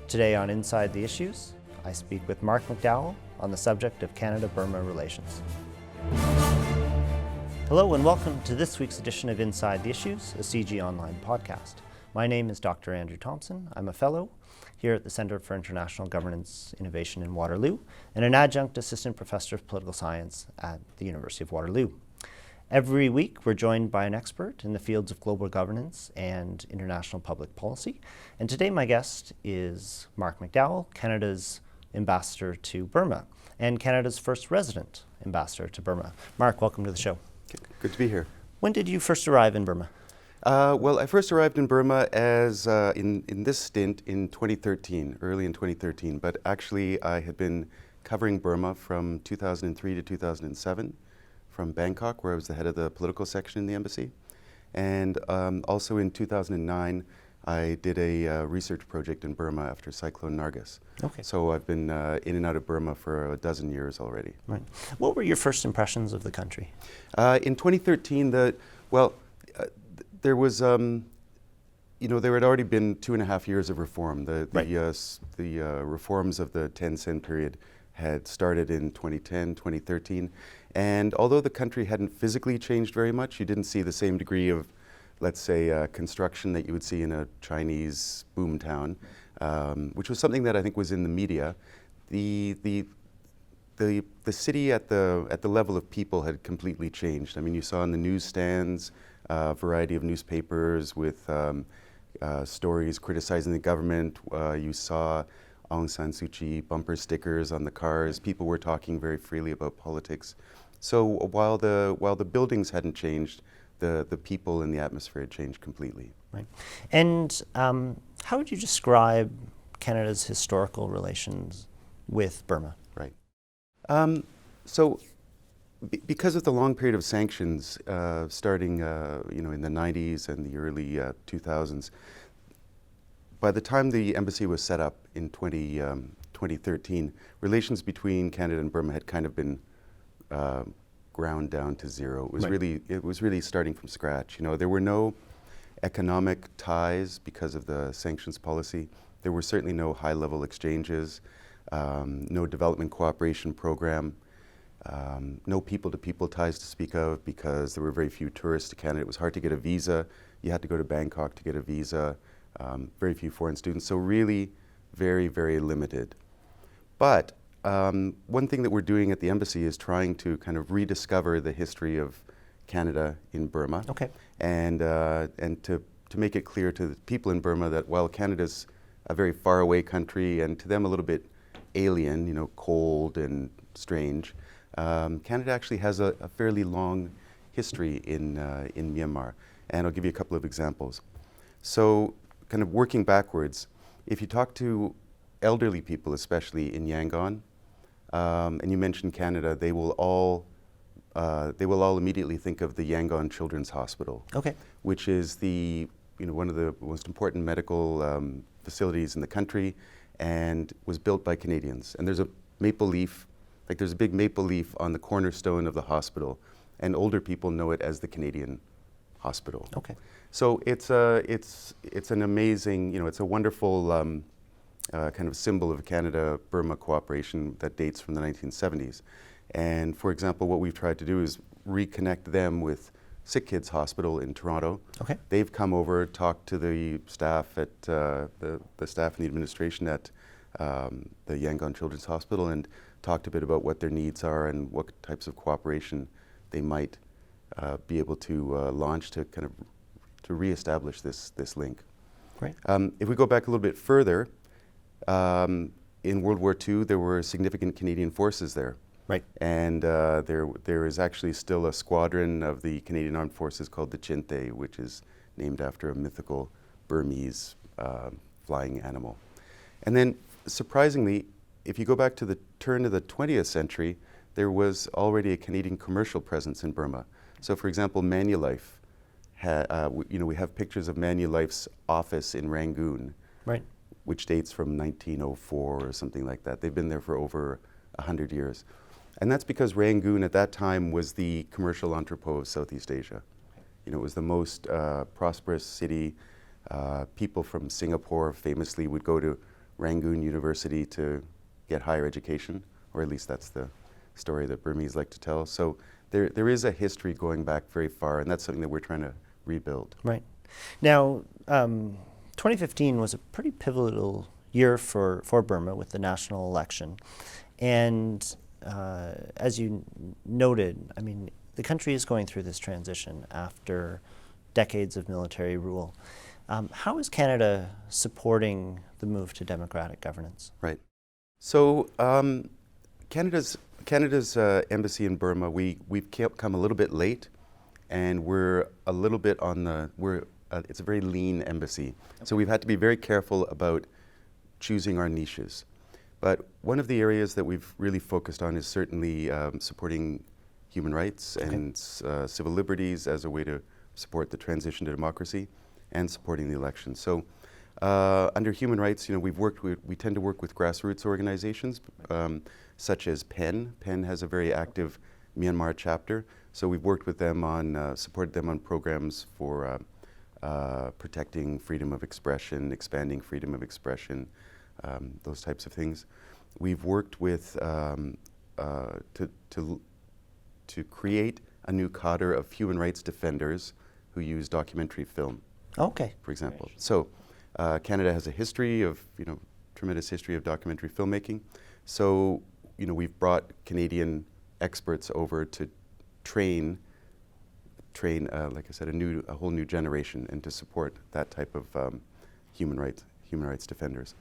Today on Inside the Issues, I speak with Mark McDowell on the subject of Canada-Burma relations. Hello and welcome to this week's edition of Inside the Issues, a CIGI online podcast. My name is Dr. Andrew Thompson. I'm a fellow here at the Centre for International Governance Innovation in Waterloo and an adjunct assistant professor of political science at the University of Waterloo. Every week, we're joined by an expert in the fields of global governance and international public policy. And today, my guest is Mark McDowell, Canada's ambassador to Burma and Canada's first resident ambassador to Burma. Mark, welcome to the show. Good to be here. When did you first arrive in Burma? Well, I first arrived in Burma as in this stint in 2013, early in 2013. But actually, I had been covering Burma from 2003 to 2007. From Bangkok, where I was the head of the political section in the embassy. And also in 2009, I did a research project in Burma after Cyclone Nargis. Okay. So I've been in and out of Burma for a dozen years already. Right. What were your first impressions of the country? In 2013, there was, there had already been 2.5 years of reform. The reforms of the Thein Sein period had started in 2010, 2013. And although the country hadn't physically changed very much, you didn't see the same degree of, let's say, construction that you would see in a Chinese boomtown, which was something that I think was in the media. The city at the level of people had completely changed. I mean, you saw in the newsstands a variety of newspapers with stories criticizing the government. You saw Aung San Suu Kyi bumper stickers on the cars. People were talking very freely about politics. So while the buildings hadn't changed, the people and the atmosphere had changed completely. Right. And how would you describe Canada's historical relations with Burma? Right. So because of the long period of sanctions starting in the 90s and the early 2000s, by the time the embassy was set up in 2013, relations between Canada and Burma had kind of been ground down to zero. It was really starting from scratch. There were no economic ties because of the sanctions policy. There were certainly no high-level exchanges, no development cooperation program, no people-to-people ties to speak of because there were very few tourists to Canada. It was hard to get a visa. You had to go to Bangkok to get a visa. Very few foreign students, so really very, very limited. But one thing that we're doing at the embassy is trying to kind of rediscover the history of Canada in Burma. Okay. And to make it clear to the people in Burma that while Canada's a very far away country and to them a little bit alien, cold and strange, Canada actually has a fairly long history in Myanmar. And I'll give you a couple of examples. So kind of working backwards, if you talk to elderly people, especially in Yangon, and you mention Canada, they will all immediately think of the Yangon Children's Hospital, okay, which is one of the most important medical facilities in the country, and was built by Canadians. And there's a maple leaf, there's a big maple leaf on the cornerstone of the hospital, and older people know it as the Canadian Hospital. Okay. So it's an amazing, it's a wonderful kind of symbol of Canada-Burma cooperation that dates from the 1970s. And for example, what we've tried to do is reconnect them with Sick Kids Hospital in Toronto. Okay. They've come over, talked to the staff at the staff and the administration at the Yangon Children's Hospital and talked a bit about what their needs are and what types of cooperation they might be able to launch to kind of to reestablish this link. Great. If we go back a little bit further, in World War II, there were significant Canadian forces there. Right. And there is actually still a squadron of the Canadian Armed Forces called the Chinte, which is named after a mythical Burmese flying animal. And then, surprisingly, if you go back to the turn of the 20th century, there was already a Canadian commercial presence in Burma. So, for example, Manulife. We have pictures of Manulife's office in Rangoon, right, which dates from 1904 or something like that. They've been there for over 100 years. And that's because Rangoon at that time was the commercial entrepot of Southeast Asia. It was the most prosperous city. People from Singapore famously would go to Rangoon University to get higher education, or at least that's the story that Burmese like to tell. So there is a history going back very far, and that's something that we're trying to rebuild. Right. Now, 2015 was a pretty pivotal year for Burma with the national election. And as you noted, I mean, the country is going through this transition after decades of military rule. How is Canada supporting the move to democratic governance? Right. So Canada's embassy in Burma, we've come a little bit late, and we're a little bit on the it's a very lean embassy. Okay. So we've had to be very careful about choosing our niches. But one of the areas that we've really focused on is certainly supporting human rights and civil liberties as a way to support the transition to democracy and supporting the election. So under human rights, we tend to work with grassroots organizations such as PEN. PEN has a very active Myanmar chapter. So we've worked with them on, supported them on programs for protecting freedom of expression, expanding freedom of expression, those types of things. We've worked with to create a new cadre of human rights defenders who use documentary film. Okay. For example. So Canada has a history of, tremendous history of documentary filmmaking. So, we've brought Canadian experts over to train, like I said, a whole new generation, and to support that type of human rights defenders.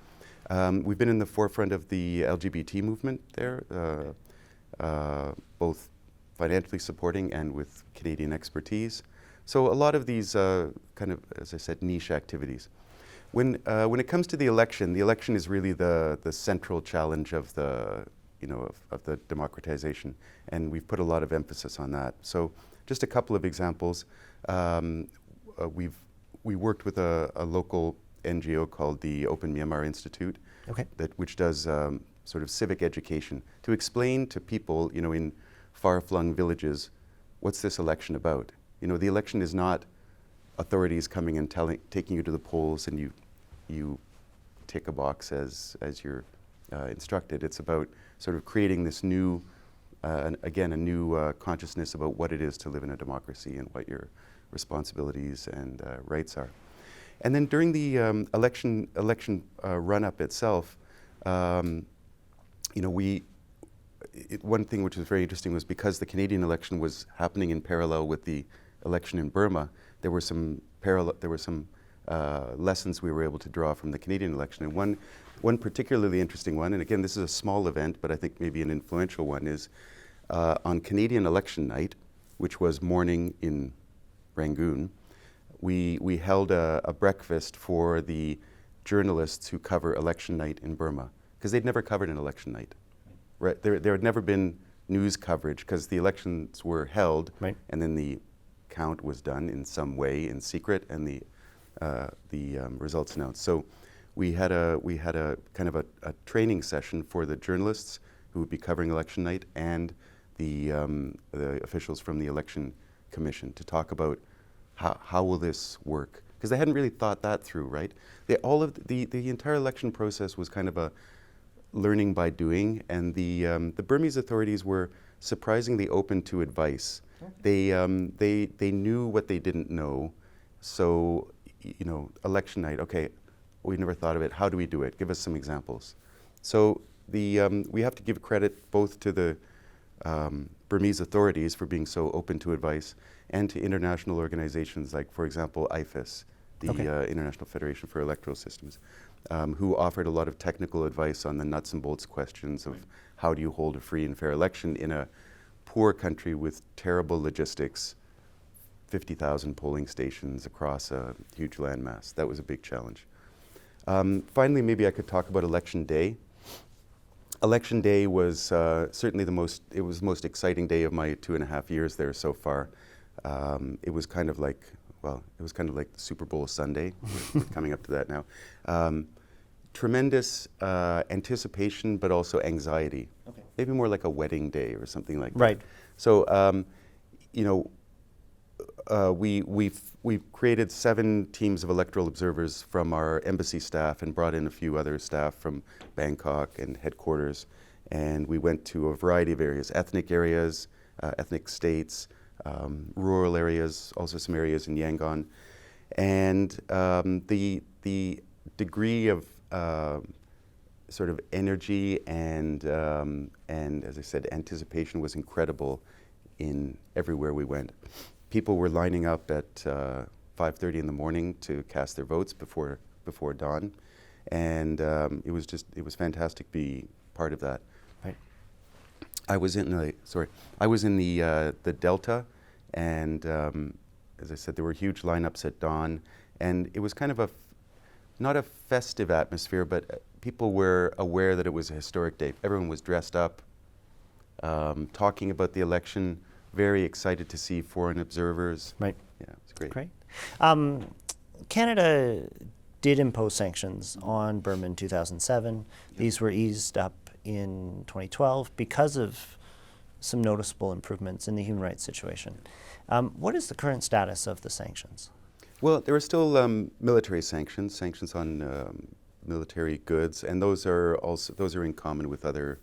We've been in the forefront of the LGBT movement there, both financially supporting and with Canadian expertise. So a lot of these kind of, as I said, niche activities. When it comes to the election is really the central challenge of the of the democratization, and we've put a lot of emphasis on that. So just a couple of examples. We worked with a local NGO called the Open Myanmar Institute, which does sort of civic education to explain to people, in far-flung villages, what's this election about? The election is not authorities coming and taking you to the polls and you tick a box as you're instructed. It's about sort of creating this new, a new consciousness about what it is to live in a democracy and what your responsibilities and rights are. And then during the election run-up itself, one thing which was very interesting was because the Canadian election was happening in parallel with the election in Burma, there were some lessons we were able to draw from the Canadian election. And one particularly interesting one, and again, this is a small event, but I think maybe an influential one, is on Canadian election night, which was morning in Rangoon, we held a breakfast for the journalists who cover election night in Burma, because they'd never covered an election night. Right? There had never been news coverage, because the elections were held, and then the count was done in some way in secret, and the results announced. So we had a kind of a training session for the journalists who would be covering election night and the officials from the election commission to talk about how will this work, because they hadn't really thought that through, right? The entire election process was kind of a learning by doing, and the Burmese authorities were surprisingly open to advice. They knew what they didn't know, so election night. Okay, we never thought of it. How do we do it? Give us some examples. So we have to give credit both to the Burmese authorities for being so open to advice, and to international organizations like, for example, IFES, the International Federation for Electoral Systems, who offered a lot of technical advice on the nuts and bolts questions of how do you hold a free and fair election in a poor country with terrible logistics, 50,000 polling stations across a huge landmass. That was a big challenge. Finally, maybe I could talk about Election Day. Election Day was certainly the most exciting day of my 2.5 years there so far. It was kind of like, the Super Bowl Sunday. We're coming up to that now. Tremendous anticipation, but also anxiety. Maybe more like a wedding day or something like that. Right. So, we've created 7 teams of electoral observers from our embassy staff and brought in a few other staff from Bangkok and headquarters. And we went to a variety of areas, ethnic states, rural areas, also some areas in Yangon. And the degree of sort of energy and as I said, anticipation was incredible in everywhere we went. People were lining up at 5:30 in the morning to cast their votes before dawn, and it was fantastic to be part of that. Right. I was in the Delta, and as I said, there were huge lineups at dawn, and it was kind of not a festive atmosphere, but people were aware that it was a historic day. Everyone was dressed up, talking about the election, very excited to see foreign observers. Right. Yeah, it's great. Great. Canada did impose sanctions on Burma in 2007. Yep. These were eased up in 2012 because of some noticeable improvements in the human rights situation. What is the current status of the sanctions? Well, there are still military sanctions on military goods, and those are in common with other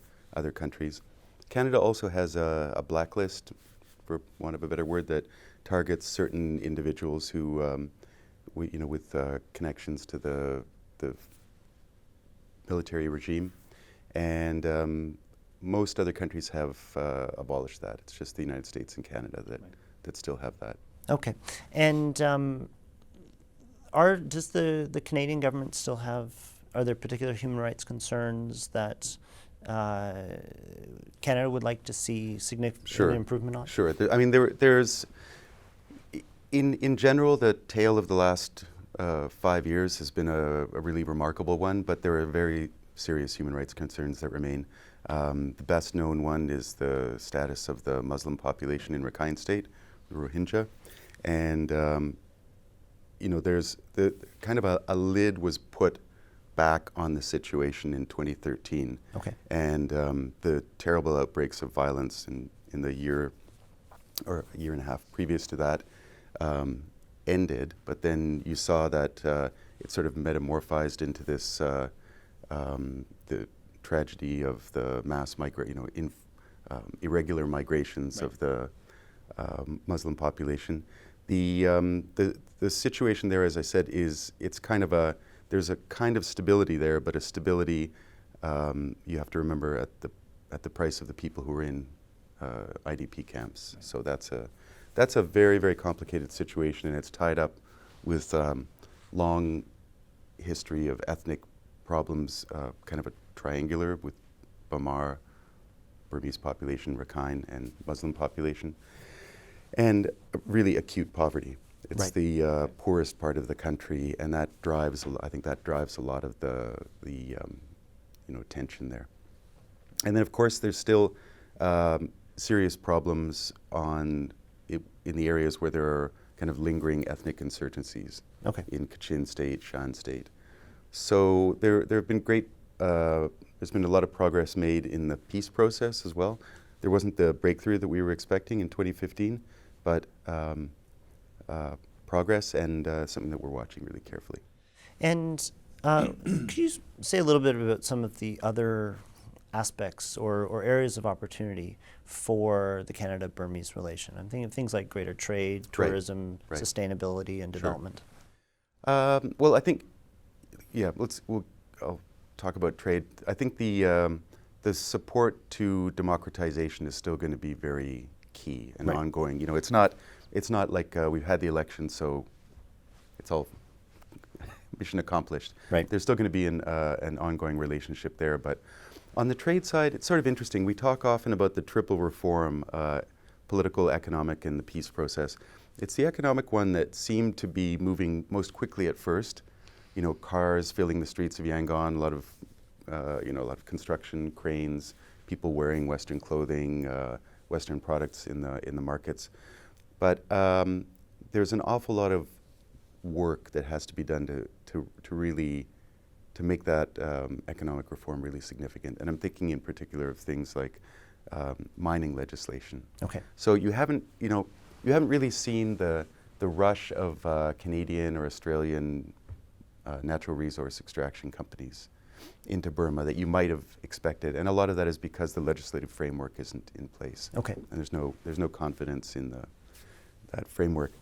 countries. Canada also has a blacklist, for want of a better word, that targets certain individuals who, with connections to the military regime, and most other countries have abolished that. It's just the United States and Canada that still have that. Okay, and does the Canadian government still have? Are there particular human rights concerns that Canada would like to see significant improvement on? Sure. There's in general, the tale of the last 5 years has been a really remarkable one, but there are very serious human rights concerns that remain. The best known one is the status of the Muslim population in Rakhine State, the Rohingya, and there's kind of a lid was put back on the situation in 2013. Okay. And the terrible outbreaks of violence in the year or a year and a half previous to that ended, but then you saw that it sort of metamorphized into this the tragedy of the mass irregular migrations of the Muslim population. The situation there, as I said, it's kind of there's a kind of stability there, but a stability you have to remember at the price of the people who are in IDP camps. So that's a very, very complicated situation, and it's tied up with long history of ethnic problems, kind of a triangular with Burmese population, Rakhine, and Muslim population, and really acute poverty. It's the poorest part of the country, and that drives. I think that drives a lot of the tension there. And then, of course, there's still serious problems in the areas where there are kind of lingering ethnic insurgencies. Okay. In Kachin State, Shan State. So there have been there's been a lot of progress made in the peace process as well. There wasn't the breakthrough that we were expecting in 2015, but progress and something that we're watching really carefully. And could you say a little bit about some of the other aspects or areas of opportunity for the Canada-Burmese relation? I'm thinking of things like greater trade, tourism, sustainability, and development. Well, I think, I'll talk about trade. I think the support to democratization is still going to be very key and ongoing. It's not like we've had the election, so it's all mission accomplished. Right. There's still going to be an ongoing relationship there. But on the trade side, it's sort of interesting. We talk often about the triple reform, political, economic, and the peace process. It's the economic one that seemed to be moving most quickly at first. Cars filling the streets of Yangon, a lot of construction, cranes, people wearing Western clothing, Western products in the markets. But there's an awful lot of work that has to be done to make that economic reform really significant. And I'm thinking in particular of things like mining legislation. Okay. So you haven't, you haven't really seen the rush of Canadian or Australian natural resource extraction companies into Burma that you might have expected, and a lot of that is because the legislative framework isn't in place. Okay. And there's no confidence in that framework.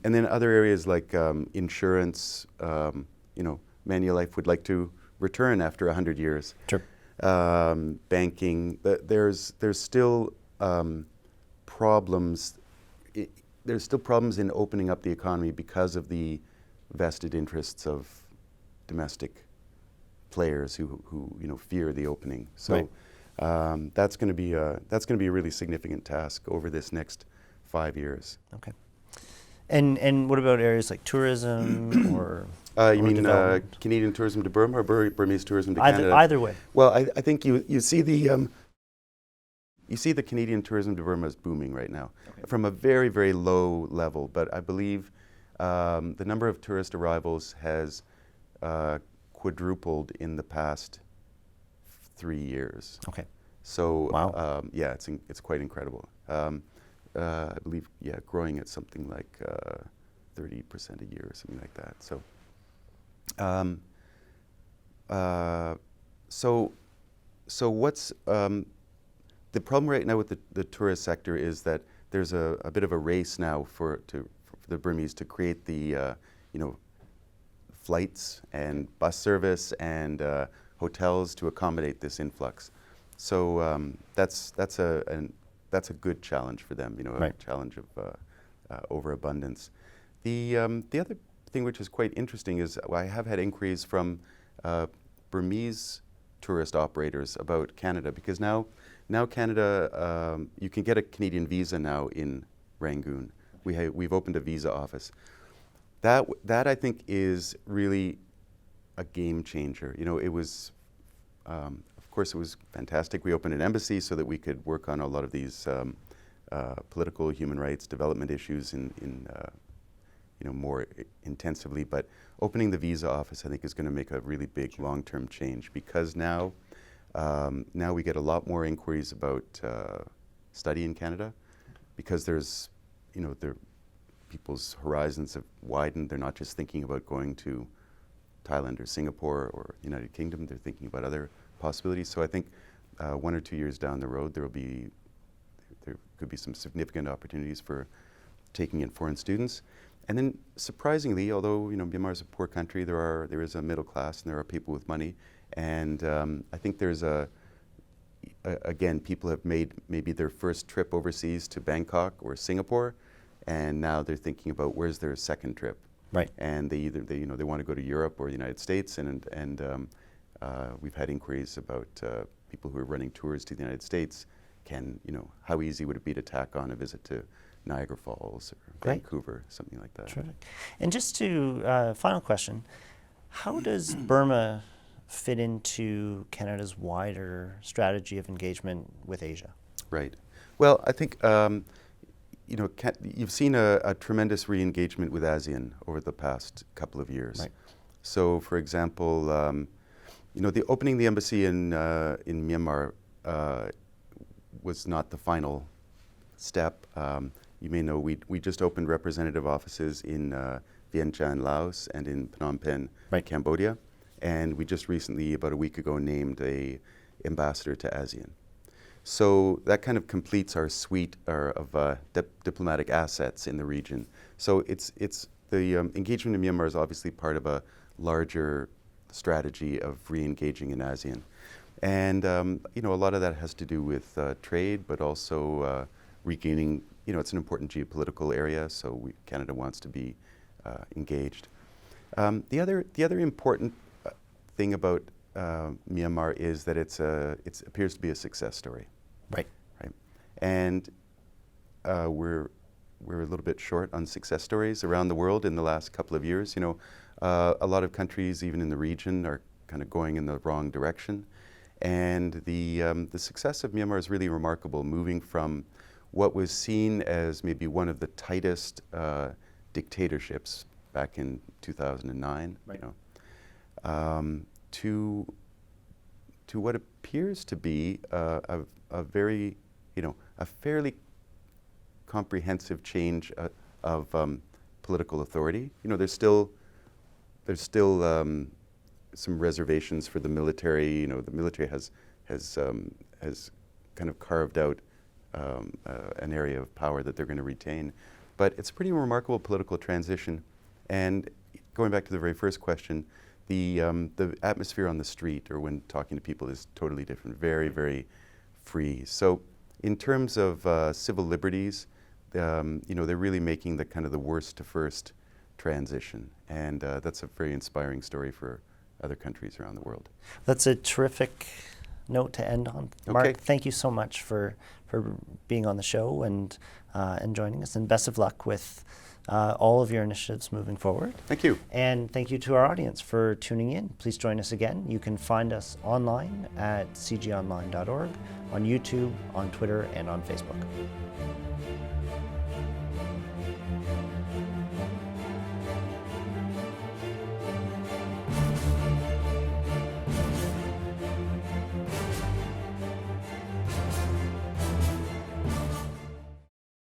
And then other areas like insurance, Manulife would like to return after 100 years. Sure. Banking, there's still problems. There's still problems in opening up the economy because of the vested interests of domestic players who fear the opening. So Right. that's going to be a really significant task over this next 5 years. Okay. And what about areas like tourism or You mean development? Canadian tourism to Burma or Burmese tourism to Either, Canada? either way. Well, I think you see the Canadian tourism to Burma is booming right now, Okay. from a very, very low level. But I believe the number of tourist arrivals has quadrupled in the past 3 years. Okay. So Wow. yeah, it's quite incredible. I believe growing at something like 30% a year or something like that. So. So what's the problem right now with the tourist sector is that there's a bit of a race now for the Burmese to create the flights and bus service and hotels to accommodate this influx. So that's a good challenge for them, Right. a challenge of overabundance. The other thing which is quite interesting is I have had inquiries from Burmese tourist operators about Canada, because now Canada, you can get a Canadian visa now in Rangoon. We've opened a visa office. That I think is really a game changer. It was, of course, it was fantastic. We opened an embassy so that we could work on a lot of these political, human rights, development issues in more intensively. But opening the visa office, I think, is going to make a really big long-term change, because now we get a lot more inquiries about study in Canada, because there's, people's horizons have widened. They're not just thinking about going to Thailand or Singapore or United Kingdom. They're thinking about other possibilities. So I think 1 or 2 years down the road, there could be some significant opportunities for taking in foreign students. And then, surprisingly, although Myanmar is a poor country, there is a middle class and there are people with money, and I think there's again, people have made maybe their first trip overseas to Bangkok or Singapore, and now they're thinking about where's their second trip. Right. And they want to go to Europe or the United States, and we've had inquiries about people who are running tours to the United States. How easy would it be to tack on a visit to Niagara Falls or Great. Vancouver, something like that. Terrific. And just to, final question, how does Burma fit into Canada's wider strategy of engagement with Asia? Right. Well, I think, you've seen a tremendous re-engagement with ASEAN over the past couple of years. Right. So, for example, the opening the embassy in Myanmar was not the final step. You may know we just opened representative offices in Vientiane, Laos, and in Phnom Penh, Right. Cambodia, and we just recently, about a week ago, named a ambassador to ASEAN. So that kind of completes our suite of diplomatic assets in the region. So it's the engagement in Myanmar is obviously part of a larger strategy of re-engaging in ASEAN, and a lot of that has to do with trade, but also regaining. It's an important geopolitical area, so Canada wants to be engaged. The other important thing about Myanmar is that it appears to be a success story. Right. Right. And we're a little bit short on success stories around the world in the last couple of years. A lot of countries, even in the region, are kind of going in the wrong direction. And the success of Myanmar is really remarkable, moving from what was seen as maybe one of the tightest dictatorships back in 2009, Right. To what appears to be a very, a fairly comprehensive change of political authority. You know, there's still some reservations for the military. You know, the military has kind of carved out an area of power that they're going to retain. But it's a pretty remarkable political transition. And going back to the very first question, the atmosphere on the street or when talking to people is totally different, very, very free. So in terms of civil liberties, you know, they're really making the kind of the worst to first transition. And that's a very inspiring story for other countries around the world. That's a terrific note to end on. Okay. Mark, thank you so much for being on the show and joining us, and best of luck with all of your initiatives moving forward. Thank you. And thank you to our audience for tuning in. Please join us again. You can find us online at cgonline.org, on YouTube, on Twitter, and on Facebook.